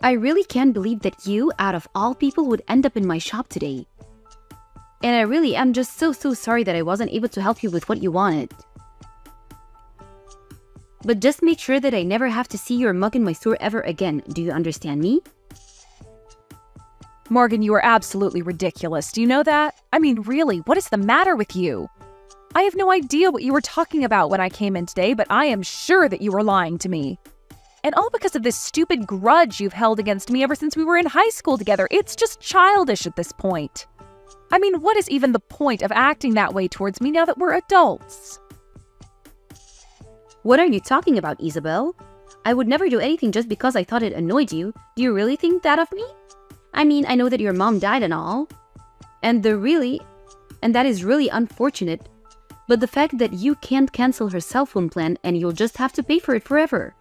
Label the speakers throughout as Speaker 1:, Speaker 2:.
Speaker 1: I really can't believe that you, out of all people, would end up in my shop today. And I really am just so sorry that I wasn't able to help you with what you wanted. But just make sure that I never have to see your mug in my store ever again. Do you understand me?
Speaker 2: Morgan, you are absolutely ridiculous. Do you know that? I mean, really, what is the matter with you? I have no idea what you were talking about when I came in today, but I am sure that you were lying to me. And all because of this stupid grudge you've held against me ever since we were in high school together. It's just childish at this point. I mean, what is even the point of acting that way towards me now that we're adults?
Speaker 1: What are you talking about, Isabel? I would never do anything just because I thought it annoyed you. Do you really think that of me? I mean, I know that your mom died and all. And that is really unfortunate. But the fact that you can't cancel her cell phone plan and you'll just have to pay for it forever.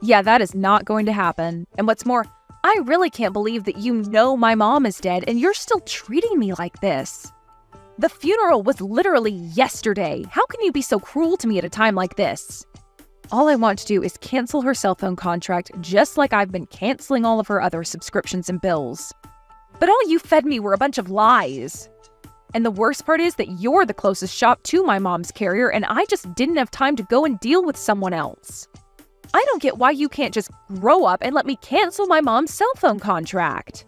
Speaker 2: Yeah, that is not going to happen. And what's more, I really can't believe that you know my mom is dead and you're still treating me like this. The funeral was literally yesterday. How can you be so cruel to me at a time like this? All I want to do is cancel her cell phone contract just like I've been canceling all of her other subscriptions and bills. But all you fed me were a bunch of lies. And the worst part is that you're the closest shop to my mom's carrier and I just didn't have time to go and deal with someone else. I don't get why you can't just grow up and let me cancel my mom's cell phone contract.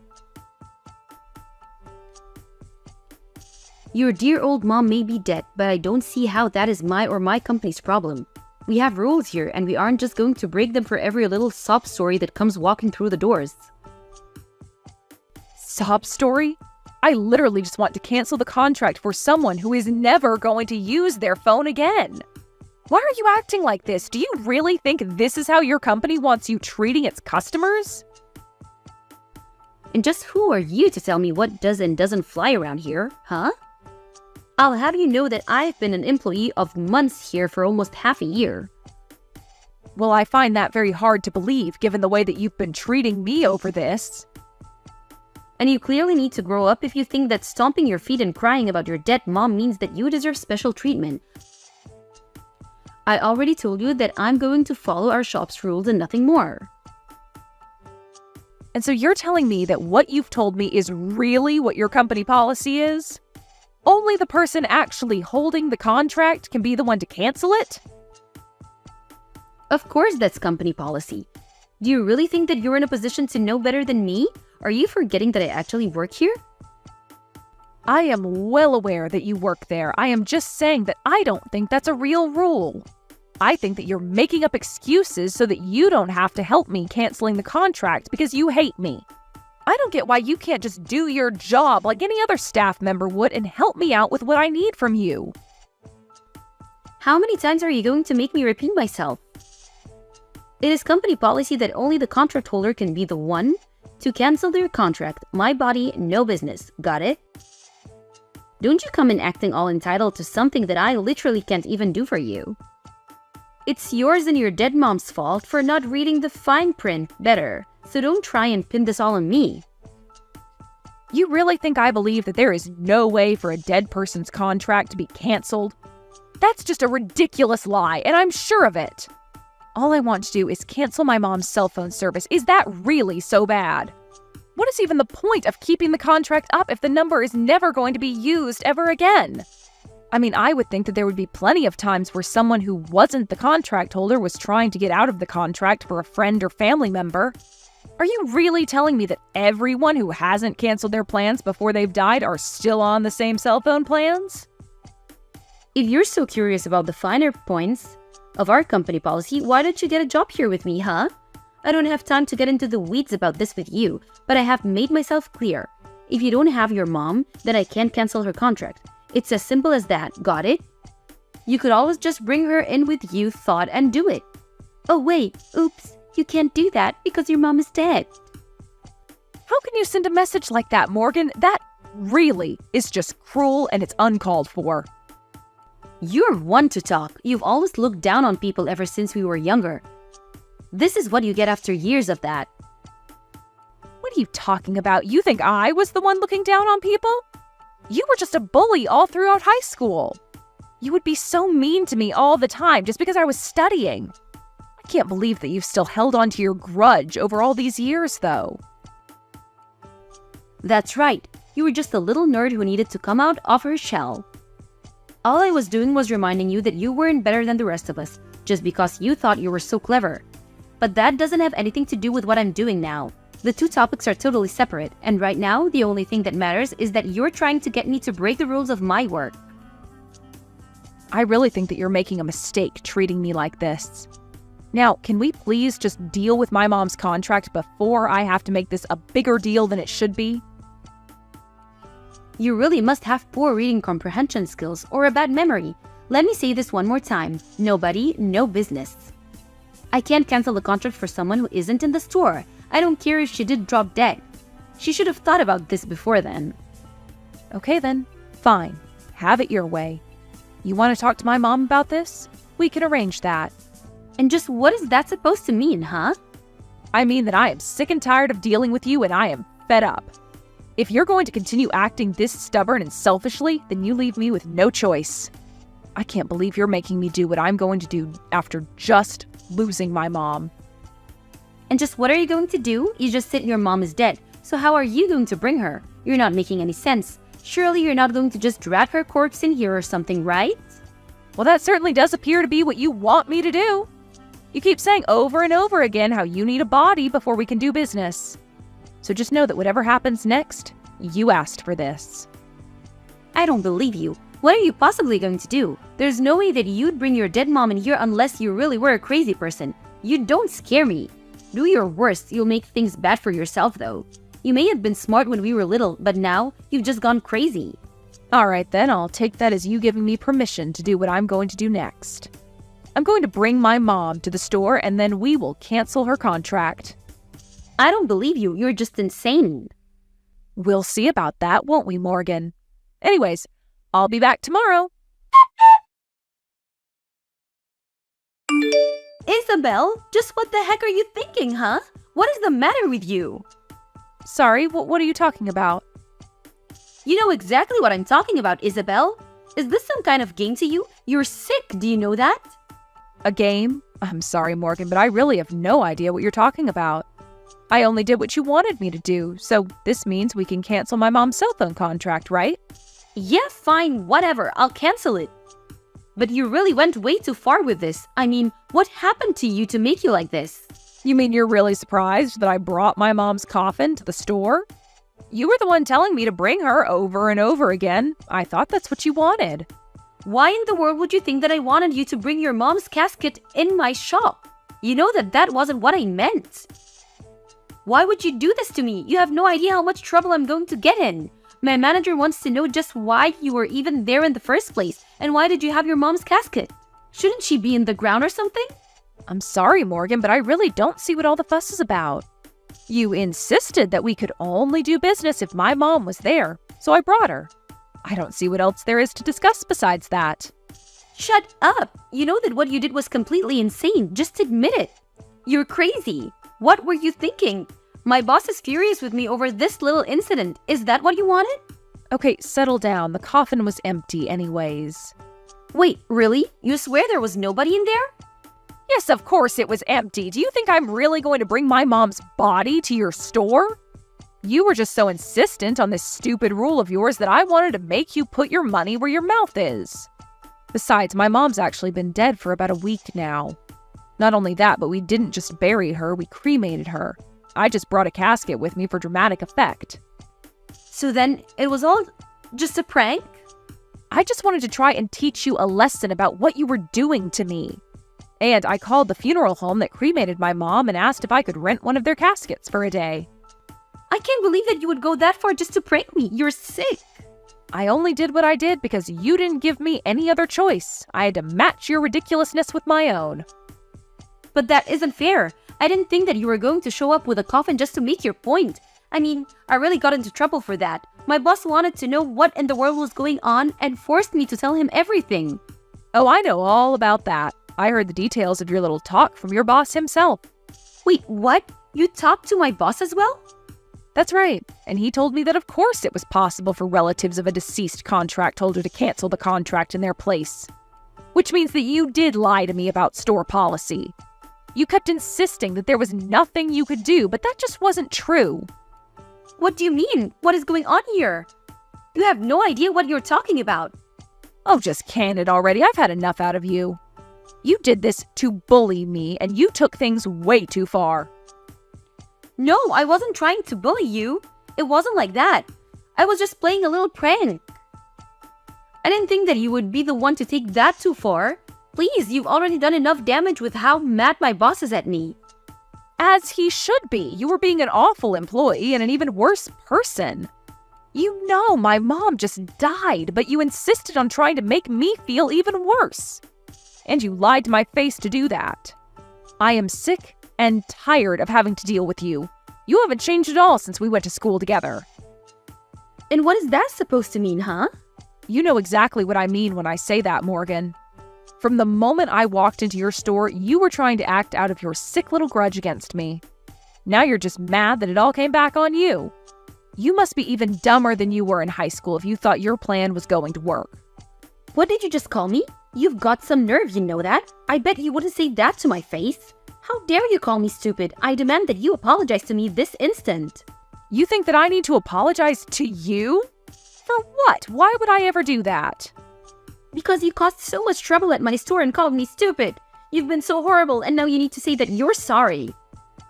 Speaker 1: Your dear old mom may be dead, but I don't see how that is my or my company's problem. We have rules here, and we aren't just going to break them for every little sob story that comes walking through the doors.
Speaker 2: Sob story? I literally just want to cancel the contract for someone who is never going to use their phone again. Why are you acting like this? Do you really think this is how your company wants you treating its customers?
Speaker 1: And just who are you to tell me what does and doesn't fly around here, huh? I'll have you know that I've been an employee of months here for almost half a year.
Speaker 2: Well, I find that very hard to believe given the way that you've been treating me over this.
Speaker 1: And you clearly need to grow up if you think that stomping your feet and crying about your dead mom means that you deserve special treatment. I already told you that I'm going to follow our shop's rules and nothing more.
Speaker 2: And so you're telling me that what you've told me is really what your company policy is? Only the person actually holding the contract can be the one to cancel it?
Speaker 1: Of course that's company policy. Do you really think that you're in a position to know better than me? Are you forgetting that I actually work here?
Speaker 2: I am well aware that you work there. I am just saying that I don't think that's a real rule. I think that you're making up excuses so that you don't have to help me canceling the contract because you hate me. I don't get why you can't just do your job like any other staff member would and help me out with what I need from you.
Speaker 1: How many times are you going to make me repeat myself? It is company policy that only the contract holder can be the one to cancel their contract. My body, no business. Got it? Don't you come in acting all entitled to something that I literally can't even do for you. It's yours and your dead mom's fault for not reading the fine print better, so don't try and pin this all on me.
Speaker 2: You really think I believe that there is no way for a dead person's contract to be canceled? That's just a ridiculous lie, and I'm sure of it. All I want to do is cancel my mom's cell phone service. Is that really so bad? What is even the point of keeping the contract up if the number is never going to be used ever again? I mean, I would think that there would be plenty of times where someone who wasn't the contract holder was trying to get out of the contract for a friend or family member. Are you really telling me that everyone who hasn't canceled their plans before they've died are still on the same cell phone plans?
Speaker 1: If you're so curious about the finer points of our company policy, why don't you get a job here with me, huh? I don't have time to get into the weeds about this with you, but I have made myself clear. If you don't have your mom, then I can't cancel her contract. It's as simple as that, got it? You could always just bring her in with you, thought, and do it. Oh wait, oops, you can't do that because your mom is dead.
Speaker 2: How can you send a message like that, Morgan? That really is just cruel and it's uncalled for.
Speaker 1: You're one to talk. You've always looked down on people ever since we were younger. This is what you get after years of that.
Speaker 2: What are you talking about? You think I was the one looking down on people? You were just a bully all throughout high school. You would be so mean to me all the time just because I was studying. I I can't believe that you've still held on to your grudge over all these years, though.
Speaker 1: That's right. You were just a little nerd who needed to come out of her shell. All I was doing was reminding you that you weren't better than the rest of us, just because you thought you were so clever. But that doesn't have anything to do with what I'm doing now. The two topics are totally separate, and right now, the only thing that matters is that you're trying to get me to break the rules of my work.
Speaker 2: I really think that you're making a mistake treating me like this. Now, can we please just deal with my mom's contract before I have to make this a bigger deal than it should be?
Speaker 1: You really must have poor reading comprehension skills or a bad memory. Let me say this one more time. Nobody, no business. I can't cancel the contract for someone who isn't in the store. I don't care if she did drop dead. She should have thought about this before then.
Speaker 2: Okay then, fine. Have it your way. You want to talk to my mom about this? We can arrange that.
Speaker 1: And just what is that supposed to mean, huh?
Speaker 2: I mean that I am sick and tired of dealing with you and I am fed up. If you're going to continue acting this stubborn and selfishly, then you leave me with no choice. I can't believe you're making me do what I'm going to do after just losing my mom.
Speaker 1: And just what are you going to do? You just said your mom is dead. So how are you going to bring her? You're not making any sense. Surely you're not going to just drag her corpse in here or something, right?
Speaker 2: Well, that certainly does appear to be what you want me to do. You keep saying over and over again how you need a body before we can do business. So just know that whatever happens next, you asked for this.
Speaker 1: I don't believe you. What are you possibly going to do? There's no way that you'd bring your dead mom in here unless you really were a crazy person. You don't scare me. Do your worst. You'll make things bad for yourself, though. You may have been smart when we were little, but now you've just gone crazy.
Speaker 2: All right, then I'll take that as you giving me permission to do what I'm going to do next. I'm going to bring my mom to the store and then we will cancel her contract.
Speaker 1: I don't believe you. You're just insane.
Speaker 2: We'll see about that, won't we, Morgan? Anyways, I'll be back tomorrow.
Speaker 1: Isabel, just what the heck are you thinking, huh? What is the matter with you?
Speaker 2: Sorry, what are you talking about?
Speaker 1: You know exactly what I'm talking about, Isabel. Is this some kind of game to you? You're sick, do you know that?
Speaker 2: A game? I'm sorry, Morgan, but I really have no idea what you're talking about. I only did what you wanted me to do, so this means we can cancel my mom's cell phone contract, right?
Speaker 1: Yeah, fine, whatever, I'll cancel it. But you really went way too far with this. I mean, what happened to you to make you like this?
Speaker 2: You mean you're really surprised that I brought my mom's coffin to the store? You were the one telling me to bring her over and over again. I thought that's what you wanted.
Speaker 1: Why in the world would you think that I wanted you to bring your mom's casket in my shop? You know that wasn't what I meant. Why would you do this to me? You have no idea how much trouble I'm going to get in. My manager wants to know just why you were even there in the first place, and why did you have your mom's casket? Shouldn't she be in the ground or something?
Speaker 2: I'm sorry, Morgan, but I really don't see what all the fuss is about. You insisted that we could only do business if my mom was there, so I brought her. I don't see what else there is to discuss besides that.
Speaker 1: Shut up! You know that what you did was completely insane. Just admit it. You're crazy. What were you thinking? My boss is furious with me over this little incident. Is that what you wanted?
Speaker 2: Okay, settle down. The coffin was empty anyways.
Speaker 1: Wait, really? You swear there was nobody in there?
Speaker 2: Yes, of course it was empty. Do you think I'm really going to bring my mom's body to your store? You were just so insistent on this stupid rule of yours that I wanted to make you put your money where your mouth is. Besides, my mom's actually been dead for about a week now. Not only that, but we didn't just bury her, we cremated her. I just brought a casket with me for dramatic effect.
Speaker 1: So then, it was all just a prank?
Speaker 2: I just wanted to try and teach you a lesson about what you were doing to me. And I called the funeral home that cremated my mom and asked if I could rent one of their caskets for a day.
Speaker 1: I can't believe that you would go that far just to prank me. You're sick.
Speaker 2: I only did what I did because you didn't give me any other choice. I had to match your ridiculousness with my own.
Speaker 1: But that isn't fair. I didn't think that you were going to show up with a coffin just to make your point. I mean, I really got into trouble for that. My boss wanted to know what in the world was going on and forced me to tell him everything.
Speaker 2: Oh, I know all about that. I heard the details of your little talk from your boss himself.
Speaker 1: Wait, what? You talked to my boss as well?
Speaker 2: That's right. And he told me that of course it was possible for relatives of a deceased contract holder to cancel the contract in their place. Which means that you did lie to me about store policy. You kept insisting that there was nothing you could do, but that just wasn't true.
Speaker 1: What do you mean? What is going on here? You have no idea what you're talking about.
Speaker 2: Oh, just can it already. I've had enough out of you. You did this to bully me, and you took things way too far.
Speaker 1: No, I wasn't trying to bully you. It wasn't like that. I was just playing a little prank. I didn't think that you would be the one to take that too far. Please, you've already done enough damage with how mad my boss is at me.
Speaker 2: As he should be. You were being an awful employee and an even worse person. You know my mom just died, but you insisted on trying to make me feel even worse. And you lied to my face to do that. I am sick and tired of having to deal with you. You haven't changed at all since we went to school together.
Speaker 1: And what is that supposed to mean, huh?
Speaker 2: You know exactly what I mean when I say that, Morgan. From the moment I walked into your store, you were trying to act out of your sick little grudge against me. Now you're just mad that it all came back on you. You must be even dumber than you were in high school if you thought your plan was going to work.
Speaker 1: What did you just call me? You've got some nerve, you know that. I bet you wouldn't say that to my face. How dare you call me stupid? I demand that you apologize to me this instant.
Speaker 2: You think that I need to apologize to you? For what? Why would I ever do that?
Speaker 1: Because you caused so much trouble at my store and called me stupid. You've been so horrible, and now you need to say that you're sorry.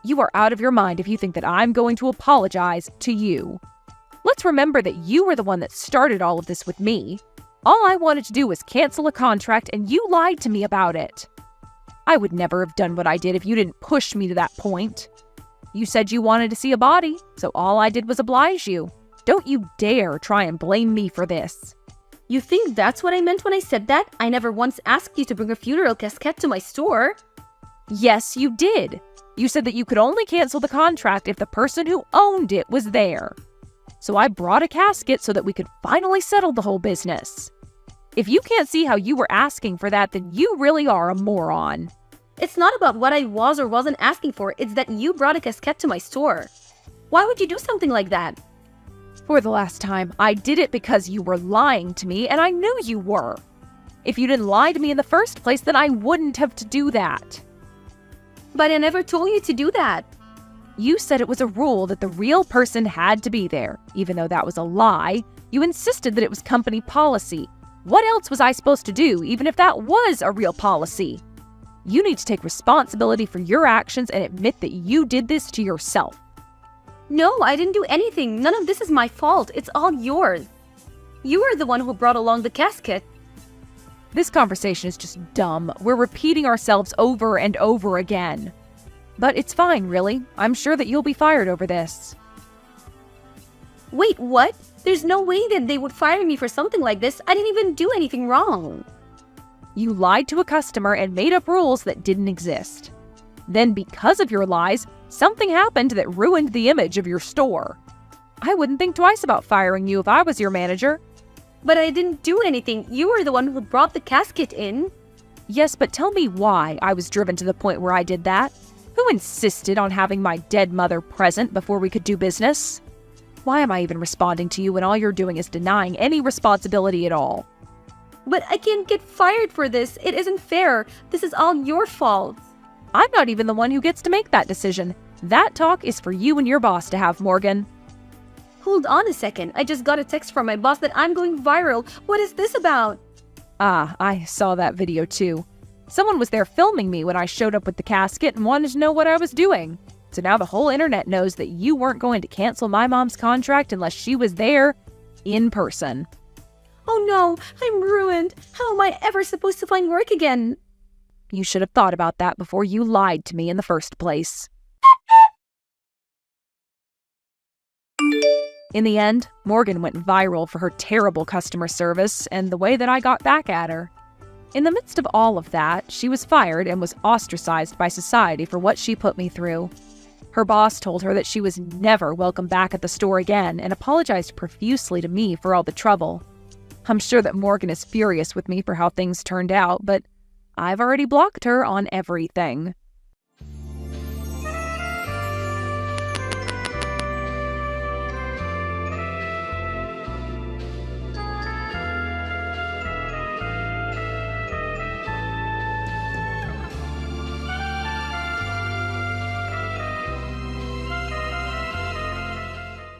Speaker 2: You are out of your mind if you think that I'm going to apologize to you. Let's remember that you were the one that started all of this with me. All I wanted to do was cancel a contract, and you lied to me about it. I would never have done what I did if you didn't push me to that point. You said you wanted to see a body, so all I did was oblige you. Don't you dare try and blame me for this.
Speaker 1: You think that's what I meant when I said that? I never once asked you to bring a funeral casket to my store.
Speaker 2: Yes, you did. You said that you could only cancel the contract if the person who owned it was there. So I brought a casket so that we could finally settle the whole business. If you can't see how you were asking for that, then you really are a moron.
Speaker 1: It's not about what I was or wasn't asking for, it's that you brought a casket to my store. Why would you do something like that?
Speaker 2: For the last time, I did it because you were lying to me, and I knew you were. If you didn't lie to me in the first place, then I wouldn't have to do that.
Speaker 1: But I never told you to do that.
Speaker 2: You said it was a rule that the real person had to be there. Even though that was a lie, you insisted that it was company policy. What else was I supposed to do, even if that was a real policy? You need to take responsibility for your actions and admit that you did this to yourself.
Speaker 1: No, I didn't do anything. None of this is my fault. It's all yours. You were the one who brought along the casket.
Speaker 2: This conversation is just dumb. We're repeating ourselves over and over again. But it's fine, really. I'm sure that you'll be fired over this.
Speaker 1: Wait, what? There's no way that they would fire me for something like this. I didn't even do anything wrong.
Speaker 2: You lied to a customer and made up rules that didn't exist. Then, because of your lies, something happened that ruined the image of your store. I wouldn't think twice about firing you if I was your manager.
Speaker 1: But I didn't do anything. You were the one who brought the casket in.
Speaker 2: Yes, but tell me why I was driven to the point where I did that. Who insisted on having my dead mother present before we could do business? Why am I even responding to you when all you're doing is denying any responsibility at all?
Speaker 1: But I can't get fired for this. It isn't fair. This is all your fault.
Speaker 2: I'm not even the one who gets to make that decision. That talk is for you and your boss to have, Morgan.
Speaker 1: Hold on a second. I just got a text from my boss that I'm going viral. What is this about?
Speaker 2: Ah, I saw that video too. Someone was there filming me when I showed up with the casket and wanted to know what I was doing. So now the whole internet knows that you weren't going to cancel my mom's contract unless she was there in person.
Speaker 1: Oh no, I'm ruined. How am I ever supposed to find work again?
Speaker 2: You should have thought about that before you lied to me in the first place. In the end, Morgan went viral for her terrible customer service and the way that I got back at her. In the midst of all of that, she was fired and was ostracized by society for what she put me through. Her boss told her that she was never welcome back at the store again and apologized profusely to me for all the trouble. I'm sure that Morgan is furious with me for how things turned out, but I've already blocked her on everything.